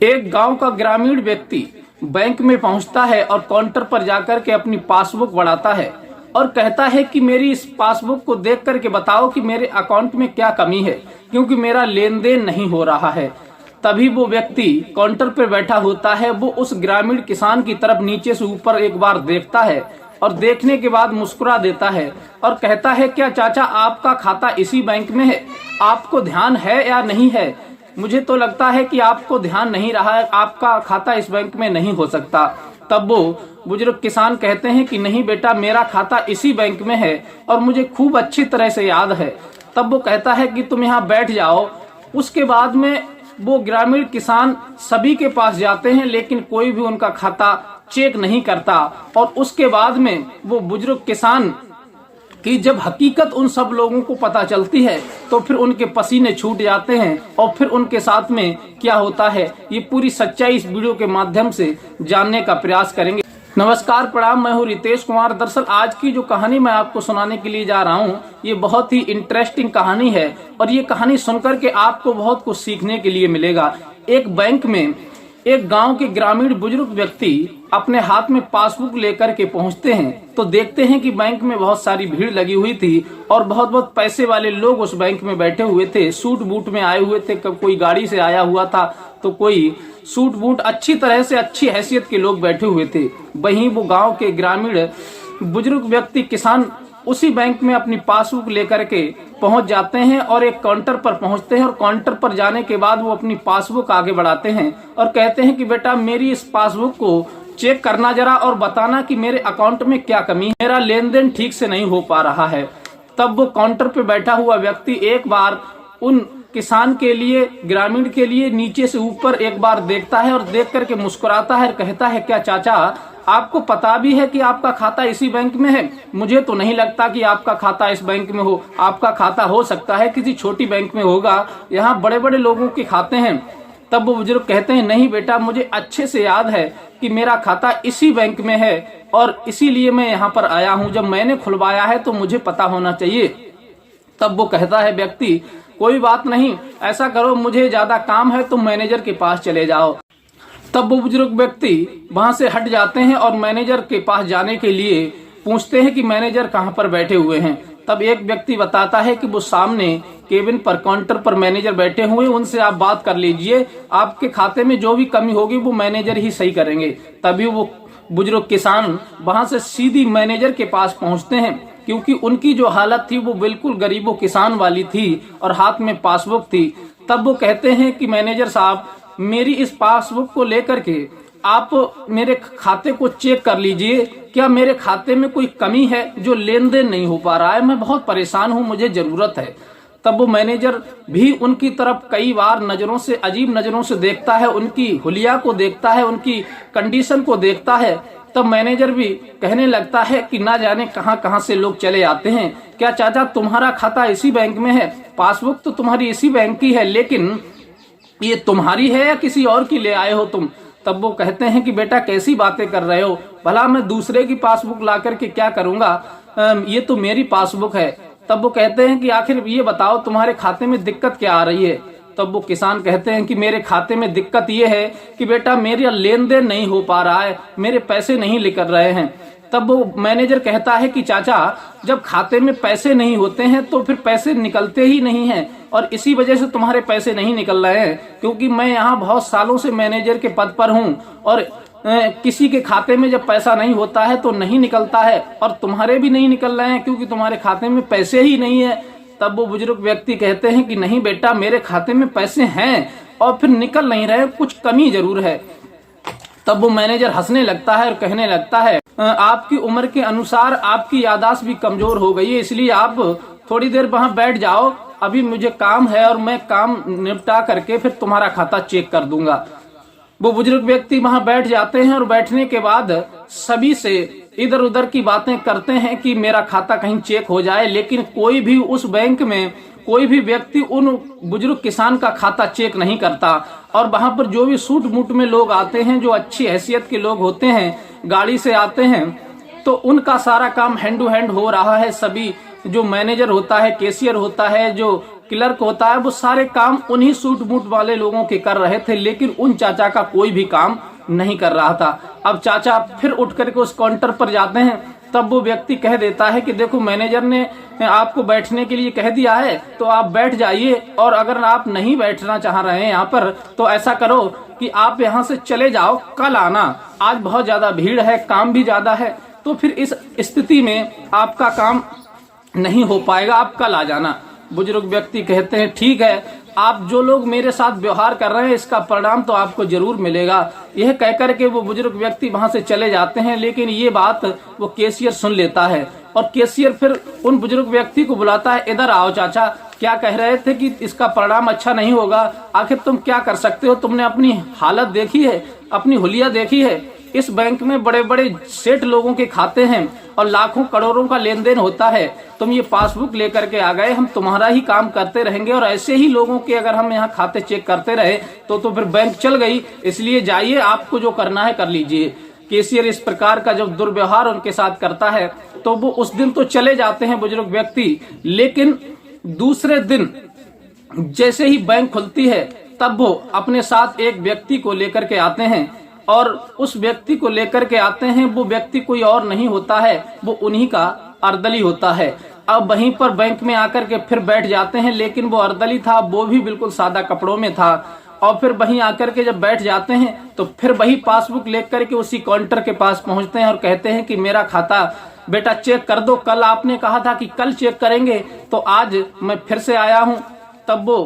एक गांव का ग्रामीण व्यक्ति बैंक में पहुंचता है और काउंटर पर जाकर के अपनी पासबुक बढ़ाता है और कहता है कि मेरी इस पासबुक को देख करके बताओ कि मेरे अकाउंट में क्या कमी है, क्योंकि मेरा लेन देन नहीं हो रहा है। तभी वो व्यक्ति काउंटर पर बैठा होता है, वो उस ग्रामीण किसान की तरफ नीचे से ऊपर एक बार देखता है और देखने के बाद मुस्कुरा देता है और कहता है, क्या चाचा आपका खाता इसी बैंक में है? आपको ध्यान है या नहीं है? मुझे तो लगता है कि आपको ध्यान नहीं रहा है, आपका खाता इस बैंक में नहीं हो सकता। तब वो बुजुर्ग किसान कहते हैं कि नहीं बेटा, मेरा खाता इसी बैंक में है और मुझे खूब अच्छी तरह से याद है। तब वो कहता है कि तुम यहाँ बैठ जाओ। उसके बाद में वो ग्रामीण किसान सभी के पास जाते हैं, लेकिन कोई भी उनका खाता चेक नहीं करता। और उसके बाद में वो बुजुर्ग किसान कि जब हकीकत उन सब लोगों को पता चलती है तो फिर उनके पसीने छूट जाते हैं और फिर उनके साथ में क्या होता है, ये पूरी सच्चाई इस वीडियो के माध्यम से जानने का प्रयास करेंगे। नमस्कार, प्रणाम, मैं हूँ रितेश कुमार। दरअसल आज की जो कहानी मैं आपको सुनाने के लिए जा रहा हूँ, ये बहुत ही इंटरेस्टिंग कहानी है और ये कहानी सुनकर के आपको बहुत कुछ सीखने के लिए मिलेगा। एक बैंक में एक गांव के ग्रामीण बुजुर्ग व्यक्ति अपने हाथ में पासबुक लेकर के पहुंचते हैं तो देखते हैं कि बैंक में बहुत सारी भीड़ लगी हुई थी और बहुत बहुत पैसे वाले लोग उस बैंक में बैठे हुए थे। सूट बूट में आए हुए थे, कोई गाड़ी से आया हुआ था तो कोई सूट बूट अच्छी तरह से अच्छी हैसियत के लोग बैठे हुए थे। वहीं वो गांव के ग्रामीण बुजुर्ग व्यक्ति किसान उसी बैंक में अपनी पासबुक लेकर के पहुंच जाते हैं और एक काउंटर पर पहुंचते हैं और काउंटर पर जाने के बाद वो अपनी पासबुक आगे बढ़ाते हैं और कहते हैं कि बेटा मेरी इस पासबुक को चेक करना जरा और बताना कि मेरे अकाउंट में क्या कमी है, मेरा लेन देन ठीक से नहीं हो पा रहा है। तब वो काउंटर पे बैठा हुआ व्यक्ति एक बार उन किसान के लिए, ग्रामीण के लिए नीचे से ऊपर एक बार देखता है और देख करके मुस्कुराता है और कहता है, क्या चाचा आपको पता भी है कि आपका खाता इसी बैंक में है? मुझे तो नहीं लगता कि आपका खाता इस बैंक में हो। आपका खाता हो सकता है किसी छोटी बैंक में होगा, यहाँ बड़े बड़े लोगों के खाते हैं। तब वो बुजुर्ग कहते हैं, नहीं बेटा, मुझे अच्छे से याद है कि मेरा खाता इसी बैंक में है और इसीलिए मैं यहाँ पर आया हूँ। जब मैंने खुलवाया है तो मुझे पता होना चाहिए। तब वो कहता है व्यक्ति, कोई बात नहीं, ऐसा करो, मुझे ज्यादा काम है तो मैनेजर के पास चले जाओ। तब वो बुजुर्ग व्यक्ति वहां से हट जाते हैं और मैनेजर के पास जाने के लिए पूछते हैं कि मैनेजर कहाँ पर बैठे हुए हैं। तब एक व्यक्ति बताता है कि वो सामने केबिन पर, काउंटर पर मैनेजर बैठे हुए, उनसे आप बात कर लीजिए, आपके खाते में जो भी कमी होगी वो मैनेजर ही सही करेंगे। तभी वो बुजुर्ग किसान वहां से सीधी मैनेजर के पास पहुंचते हैं, क्योंकि उनकी जो हालत थी वो बिल्कुल गरीबों किसान वाली थी और हाथ में पासबुक थी। तब वो कहते हैं कि मैनेजर साहब, मेरी इस पासबुक को लेकर के आप मेरे खाते को चेक कर लीजिए, क्या मेरे खाते में कोई कमी है जो लेन देन नहीं हो पा रहा है? मैं बहुत परेशान हूँ, मुझे जरूरत है। तब वो मैनेजर भी उनकी तरफ कई बार नजरों से, अजीब नजरों से देखता है, उनकी हुलिया को देखता है, उनकी कंडीशन को देखता है। तब मैनेजर भी कहने लगता है कि ना जाने कहां कहां से लोग चले आते हैं। क्या चाचा तुम्हारा खाता इसी बैंक में है? पासबुक तो तुम्हारी इसी बैंक की है, लेकिन ये तुम्हारी है या किसी और की ले आए हो तुम? तब वो कहते हैं कि बेटा कैसी बातें कर रहे हो, भला मैं दूसरे की पासबुक ला करके क्या करूंगा, ये तो मेरी पासबुक है। तब वो कहते हैं कि आखिर ये बताओ तुम्हारे खाते में दिक्कत क्या आ रही है? तब वो किसान कहते हैं कि मेरे खाते में दिक्कत ये है कि बेटा मेरा लेन देन नहीं हो पा रहा है, मेरे पैसे नहीं निकल रहे हैं। तब वो मैनेजर कहता है कि चाचा, जब खाते में पैसे नहीं होते हैं तो फिर पैसे निकलते ही नहीं हैं और इसी वजह से तुम्हारे पैसे नहीं निकल रहे हैं, क्योंकि मैं यहाँ बहुत सालों से मैनेजर के पद पर हूँ और किसी के खाते में जब पैसा नहीं होता है तो नहीं निकलता है और तुम्हारे भी नहीं निकल रहे हैं क्योंकि तुम्हारे खाते में पैसे ही नहीं है। तब वो बुजुर्ग व्यक्ति कहते हैं कि नहीं बेटा, मेरे खाते में पैसे हैं और फिर निकल नहीं रहे, कुछ कमी जरूर है। तब वो मैनेजर हंसने लगता है और कहने लगता है, आपकी उम्र के अनुसार आपकी याददाश्त भी कमजोर हो गई है, इसलिए आप थोड़ी देर वहां बैठ जाओ, अभी मुझे काम है और मैं काम निपटा करके फिर तुम्हारा खाता चेक कर दूंगा। वो बुजुर्ग व्यक्ति वहां बैठ जाते हैं और बैठने के बाद सभी से इधर उधर की बातें करते हैं कि मेरा खाता कहीं चेक हो जाए, लेकिन कोई भी उस बैंक में कोई भी व्यक्ति उन बुजुर्ग किसान का खाता चेक नहीं करता। और वहां पर जो भी सूट बूट में लोग आते हैं, जो अच्छी हैसियत के लोग होते हैं, गाड़ी से आते हैं, तो उनका सारा काम हैंड टू हैंड हो रहा है। सभी जो मैनेजर होता है, कैशियर होता है, जो क्लर्क होता है वो सारे काम उन्हीं सूट बूट वाले लोगों के कर रहे थे, लेकिन उन चाचा का कोई भी काम नहीं कर रहा था। अब चाचा फिर उठ करके उस काउंटर पर जाते हैं, तब वो व्यक्ति कह देता है कि देखो मैनेजर ने आपको बैठने के लिए कह दिया है तो आप बैठ जाइए, और अगर आप नहीं बैठना चाह रहे हैं यहाँ पर तो ऐसा करो कि आप यहाँ से चले जाओ, कल आना, आज बहुत ज्यादा भीड़ है, काम भी ज्यादा है, तो फिर इस स्थिति में आपका काम नहीं हो पाएगा, आप कल आ जाना। बुजुर्ग व्यक्ति कहते हैं ठीक है, आप जो लोग मेरे साथ व्यवहार कर रहे हैं इसका परिणाम तो आपको जरूर मिलेगा। यह कहकर के वो बुजुर्ग व्यक्ति वहां से चले जाते हैं, लेकिन ये बात वो कैशियर सुन लेता है और कैशियर फिर उन बुजुर्ग व्यक्ति को बुलाता है, इधर आओ चाचा, क्या कह रहे थे कि इसका परिणाम अच्छा नहीं होगा, आखिर तुम क्या कर सकते हो, तुमने अपनी हालत देखी है, अपनी हुलिया देखी है, इस बैंक में बड़े बड़े सेठ लोगों के खाते हैं और लाखों करोड़ों का लेन देन होता है, तुम ये पासबुक लेकर के आ गए, हम तुम्हारा ही काम करते रहेंगे और ऐसे ही लोगों के अगर हम यहाँ खाते चेक करते रहे तो फिर बैंक चल गई, इसलिए जाइए, आपको जो करना है कर लीजिए। कैशियर इस प्रकार का जब दुर्व्यवहार उनके साथ करता है तो वो उस दिन तो चले जाते हैं बुजुर्ग व्यक्ति, लेकिन दूसरे दिन जैसे ही बैंक खुलती है तब वो अपने साथ एक व्यक्ति को लेकर के आते हैं, और उस व्यक्ति को लेकर के आते हैं, वो व्यक्ति कोई और नहीं होता है, वो उन्हीं का अर्दली होता है। अब वहीं पर बैंक में आकर के फिर बैठ जाते हैं, लेकिन वो अर्दली था, वो भी बिल्कुल सादा कपड़ों में था, और फिर वहीं आकर के जब बैठ जाते हैं तो फिर वही पासबुक लेकर के उसी काउंटर के पास पहुंचते हैं और कहते हैं कि मेरा खाता बेटा चेक कर दो, कल आपने कहा था कि कल चेक करेंगे तो आज मैं फिर से आया हूं। तब वो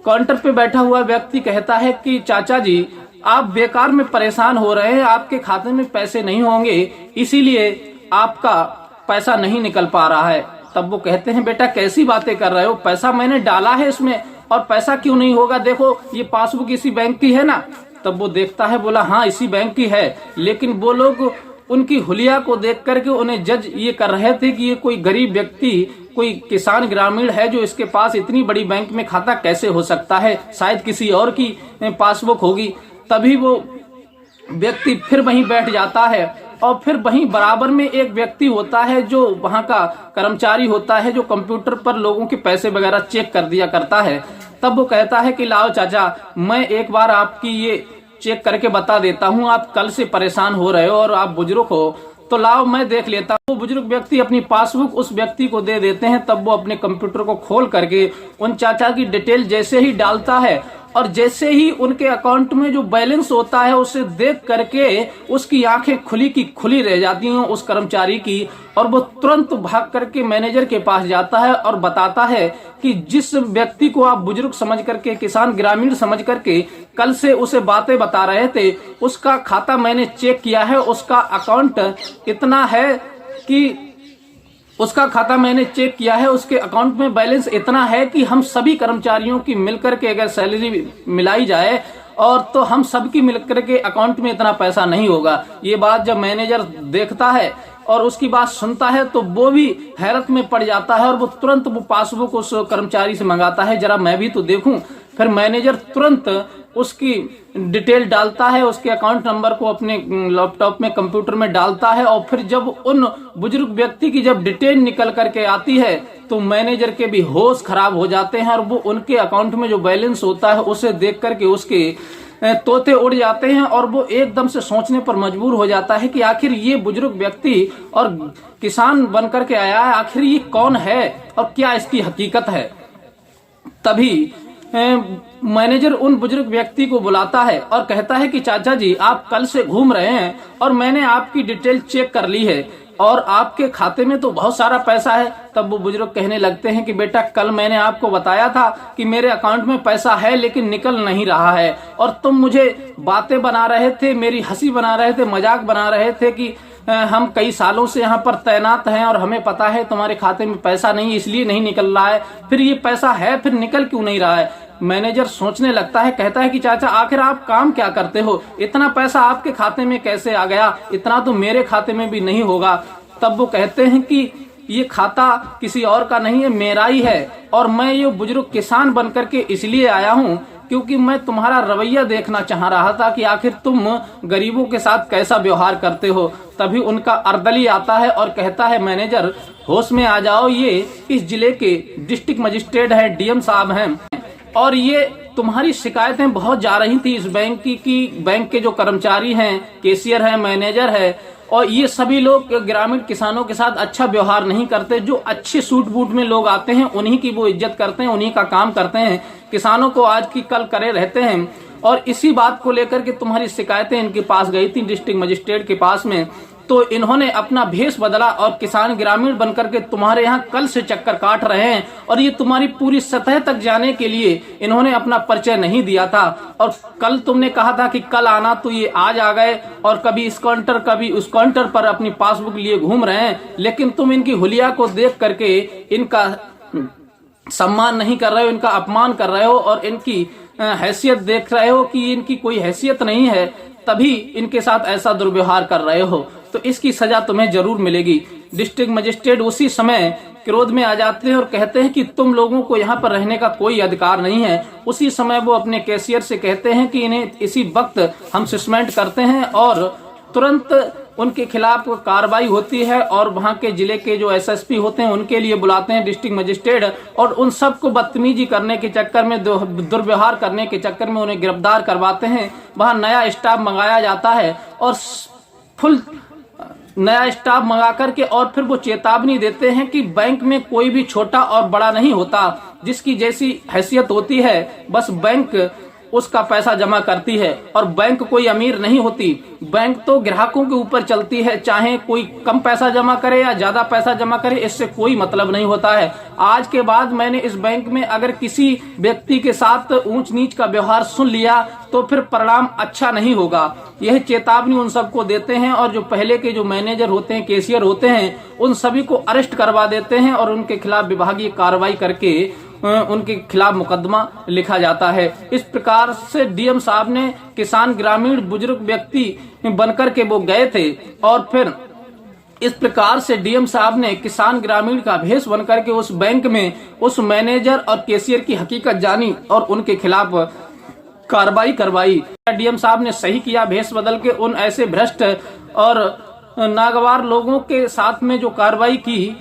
काउंटर पे बैठा हुआ व्यक्ति कहता है कि चाचा जी आप बेकार में परेशान हो रहे हैं, आपके खाते में पैसे नहीं होंगे, इसीलिए आपका पैसा नहीं निकल पा रहा है। तब वो कहते हैं बेटा कैसी बातें कर रहे हो, पैसा मैंने डाला है इसमें और पैसा क्यों नहीं होगा, देखो ये पासबुक इसी बैंक की है ना। तब वो देखता है, बोला हाँ इसी बैंक की है, लेकिन वो लोग उनकी हुलिया को देख करके उन्हें जज ये कर रहे थे कि ये कोई गरीब व्यक्ति, कोई किसान ग्रामीण है जो इसके पास इतनी बड़ी बैंक में खाता कैसे हो सकता है, शायद किसी और की पासबुक होगी। तभी वो व्यक्ति फिर वहीं बैठ जाता है और फिर वहीं बराबर में एक व्यक्ति होता है जो वहां का कर्मचारी होता है, जो कंप्यूटर पर लोगों के पैसे वगैरह चेक कर दिया करता है। तब वो कहता है कि लाओ चाचा, मैं एक बार आपकी ये चेक करके बता देता हूँ, आप कल से परेशान हो रहे हो और आप बुजुर्ग हो, तो लाओ मैं देख लेता हूँ। वो बुजुर्ग व्यक्ति अपनी पासबुक उस व्यक्ति को दे देते हैं। तब वो अपने कंप्यूटर को खोल करके उन चाचा की डिटेल जैसे ही डालता है और जैसे ही उनके अकाउंट में जो बैलेंस होता है उसे देख करके उसकी आंखें खुली की खुली रह जाती हैं उस कर्मचारी की, और वो तुरंत भाग करके मैनेजर के पास जाता है और बताता है कि जिस व्यक्ति को आप बुजुर्ग समझ करके, किसान ग्रामीण समझ करके कल से उसे बातें बता रहे थे, उसका खाता मैंने चेक किया है, उसका अकाउंट इतना है कि उसका खाता मैंने चेक किया है, उसके अकाउंट में बैलेंस इतना है कि हम सभी कर्मचारियों की मिलकर के अगर सैलरी मिलाई जाए और तो हम सबकी मिलकर के अकाउंट में इतना पैसा नहीं होगा। ये बात जब मैनेजर देखता है और उसकी बात सुनता है तो वो भी हैरत में पड़ जाता है और वो तुरंत वो पासबुक उस कर्मचारी से मंगाता है, जरा मैं भी तो देखूं। फिर मैनेजर तुरंत उसकी डिटेल डालता है, उसके अकाउंट नंबर को अपने लैपटॉप में, कंप्यूटर में डालता है, और फिर जब उन बुजुर्ग व्यक्ति की जब डिटेल निकल करके आती है तो मैनेजर के भी होश खराब हो जाते हैं और वो उनके अकाउंट में जो बैलेंस होता है उसे देख करके उसके तोते उड़ जाते हैं और वो एकदम से सोचने पर मजबूर हो जाता है कि आखिर ये बुजुर्ग व्यक्ति और किसान बनकर के आया है, आखिर ये कौन है और क्या इसकी हकीकत है। तभी मैनेजर उन बुजुर्ग व्यक्ति को बुलाता है और कहता है कि चाचा जी आप कल से घूम रहे हैं और मैंने आपकी डिटेल चेक कर ली है और आपके खाते में तो बहुत सारा पैसा है। तब वो बुजुर्ग कहने लगते हैं कि बेटा कल मैंने आपको बताया था कि मेरे अकाउंट में पैसा है लेकिन निकल नहीं रहा है, और तुम मुझे बातें बना रहे थे, मेरी हंसी बना रहे थे, मजाक बना रहे थे कि हम कई सालों से यहाँ पर तैनात हैं और हमें पता है तुम्हारे खाते में पैसा नहीं, इसलिए नहीं निकल रहा है। फिर ये पैसा है, फिर निकल क्यों नहीं रहा है। मैनेजर सोचने लगता है, कहता है कि चाचा आखिर आप काम क्या करते हो, इतना पैसा आपके खाते में कैसे आ गया, इतना तो मेरे खाते में भी नहीं होगा। तब वो कहते हैं कि ये खाता किसी और का नहीं है, मेरा ही है, और मैं ये बुजुर्ग किसान बनकर के इसलिए आया हूँ क्योंकि मैं तुम्हारा रवैया देखना चाह रहा था कि आखिर तुम गरीबों के साथ कैसा व्यवहार करते हो। तभी उनका अर्दली आता है और कहता है, मैनेजर होश में आ जाओ, ये इस जिले के डिस्ट्रिक्ट मजिस्ट्रेट है, डीएम साहब हैं, और ये तुम्हारी शिकायतें बहुत जा रही थी इस बैंक की बैंक के जो कर्मचारी हैं, कैशियर है, मैनेजर है, और ये सभी लोग ग्रामीण किसानों के साथ अच्छा व्यवहार नहीं करते। जो अच्छे सूट बूट में लोग आते हैं उन्हीं की वो इज्जत करते हैं, उन्हीं का काम करते हैं, किसानों को आज की कल करे रहते हैं। और इसी बात को लेकर के तुम्हारी शिकायतें इनके पास गई थी, डिस्ट्रिक्ट मजिस्ट्रेट के पास में। तो इन्होंने अपना भेष बदला और किसान ग्रामीण बनकर के तुम्हारे यहाँ कल से चक्कर काट रहे हैं। और ये तुम्हारी पूरी सतह तक जाने के लिए इन्होंने अपना परिचय नहीं दिया था। और कल तुमने कहा था कि कल आना, तो ये आज आ गए और कभी इस काउंटर कभी उस काउंटर पर अपनी पासबुक लिए घूम रहे हैं। लेकिन तुम इनकी हुलिया को देख करके इनका सम्मान नहीं कर रहे हो, इनका अपमान कर रहे हो और इनकी हैसियत देख रहे हो कि इनकी कोई हैसियत नहीं है, तभी इनके साथ ऐसा दुर्व्यवहार कर रहे हो। तो इसकी सजा तुम्हें जरूर मिलेगी। डिस्ट्रिक्ट मजिस्ट्रेट उसी समय क्रोध में आ जाते हैं और कहते हैं कि तुम लोगों को यहाँ पर रहने का कोई अधिकार नहीं है। उसी समय वो अपने कैशियर से कहते हैं कि इन्हें इसी वक्त हम सस्पेंड करते हैं और तुरंत उनके खिलाफ कार्रवाई होती है। और वहां के जिले के जो एसएसपी होते हैं उनके लिए बुलाते हैं डिस्ट्रिक्ट मजिस्ट्रेट, और उन सबको बदतमीजी करने के चक्कर में, दुर्व्यवहार करने के चक्कर में उन्हें गिरफ्तार करवाते हैं। वहां नया स्टाफ मंगाया जाता है और फुल नया स्टाफ मंगा करके और फिर वो चेतावनी देते हैं कि बैंक में कोई भी छोटा और बड़ा नहीं होता, जिसकी जैसी हैसियत होती है बस बैंक उसका पैसा जमा करती है। और बैंक कोई अमीर नहीं होती, बैंक तो ग्राहकों के ऊपर चलती है, चाहे कोई कम पैसा जमा करे या ज्यादा पैसा जमा करे, इससे कोई मतलब नहीं होता है। आज के बाद मैंने इस बैंक में अगर किसी व्यक्ति के साथ ऊंच नीच का व्यवहार सुन लिया तो फिर परिणाम अच्छा नहीं होगा। यह चेतावनी उन सबको देते हैं और जो पहले के जो मैनेजर होते हैं, कैशियर होते हैं, उन सभी को अरेस्ट करवा देते हैं और उनके खिलाफ विभागीय कार्रवाई करके उनके खिलाफ मुकदमा लिखा जाता है। इस प्रकार से डीएम साहब ने किसान ग्रामीण बुजुर्ग व्यक्ति बनकर के वो गए थे और फिर इस प्रकार से डीएम साहब ने किसान ग्रामीण का भेष बनकर के उस बैंक में उस मैनेजर और कैशियर की हकीकत जानी और उनके खिलाफ कार्रवाई करवाई। डीएम साहब ने सही किया, भेष बदल के उन ऐसे भ्रष्ट और नागवार लोगों के साथ में जो कार्रवाई की।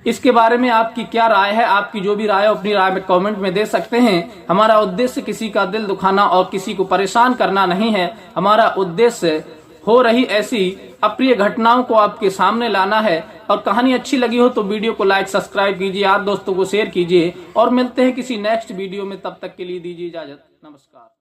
इसके बारे में आपकी क्या राय है? आपकी जो भी राय है अपनी राय में कमेंट में दे सकते हैं। हमारा उद्देश्य किसी का दिल दुखाना और किसी को परेशान करना नहीं है। हमारा उद्देश्य हो रही ऐसी अप्रिय घटनाओं को आपके सामने लाना है। और कहानी अच्छी लगी हो तो वीडियो को लाइक, सब्सक्राइब कीजिए, आप दोस्तों को शेयर कीजिए और मिलते हैं किसी नेक्स्ट वीडियो में। तब तक के लिए दीजिए इजाजत। नमस्कार।